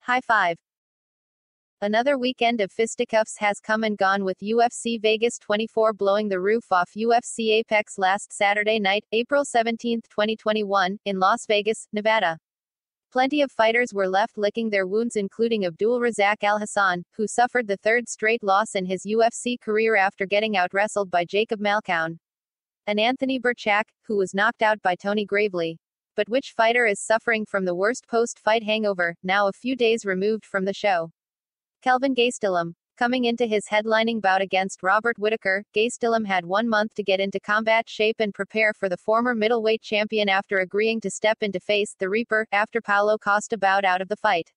High five. Another weekend of fisticuffs has come and gone, with UFC Vegas 24 blowing the roof off UFC Apex last Saturday night, April 17, 2021, in Las Vegas, Nevada. Plenty of fighters were left licking their wounds, including Abdul Razak Al Hassan, who suffered the third straight loss in his UFC career after getting out-wrestled by Jacob Malkoun, and Anthony Burchak, who was knocked out by Tony Gravely. But which fighter is suffering from the worst post-fight hangover, now a few days removed from the show? Kelvin Gastelum. Coming into his headlining bout against Robert Whittaker, Gastelum had 1 month to get into combat shape and prepare for the former middleweight champion after agreeing to step in to face the Reaper after Paulo Costa bowed out of the fight.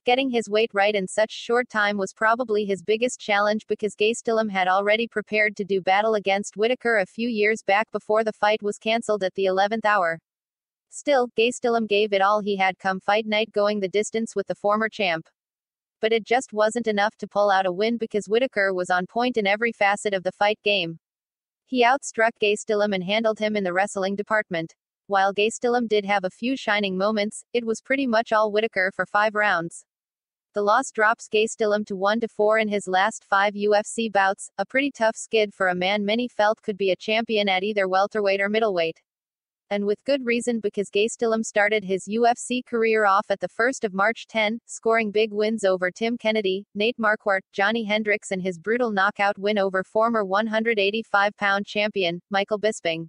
Getting his weight right in such short time was probably his biggest challenge, because Gastelum had already prepared to do battle against Whittaker a few years back before the fight was cancelled at the 11th hour. Still, Gastelum gave it all he had come fight night, going the distance with the former champ. But it just wasn't enough to pull out a win, because Whittaker was on point in every facet of the fight game. He outstruck Gastelum and handled him in the wrestling department. While Gastelum did have a few shining moments, it was pretty much all Whittaker for 5 rounds. The loss drops Gastelum to 1-4 in his last 5 UFC bouts, a pretty tough skid for a man many felt could be a champion at either welterweight or middleweight. And with good reason, because Gastelum started his UFC career off at the 1st of March 10, scoring big wins over Tim Kennedy, Nate Marquardt, Johnny Hendricks, and his brutal knockout win over former 185-pound champion, Michael Bisping.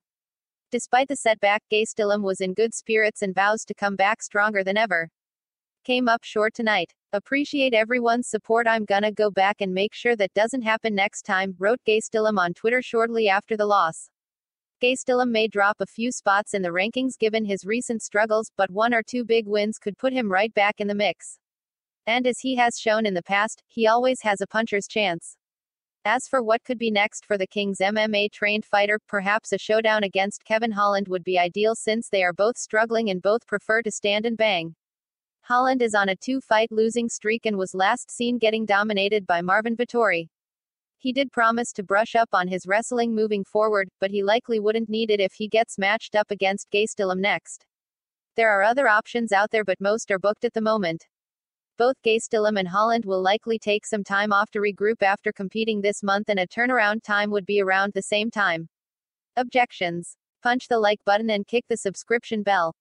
Despite the setback, Gastelum was in good spirits and vows to come back stronger than ever. Came up short tonight. Appreciate everyone's support. I'm gonna go back and make sure that doesn't happen next time, wrote Gastelum on Twitter shortly after the loss. Gastelum may drop a few spots in the rankings given his recent struggles, but 1 or 2 big wins could put him right back in the mix. And as he has shown in the past, he always has a puncher's chance. As for what could be next for the King's MMA-trained fighter, perhaps a showdown against Kevin Holland would be ideal, since they are both struggling and both prefer to stand and bang. Holland is on a 2-fight losing streak and was last seen getting dominated by Marvin Vettori. He did promise to brush up on his wrestling moving forward, but he likely wouldn't need it if he gets matched up against Gastelum next. There are other options out there, but most are booked at the moment. Both Gastelum and Holland will likely take some time off to regroup after competing this month, and a turnaround time would be around the same time. Objections. Punch the like button and kick the subscription bell.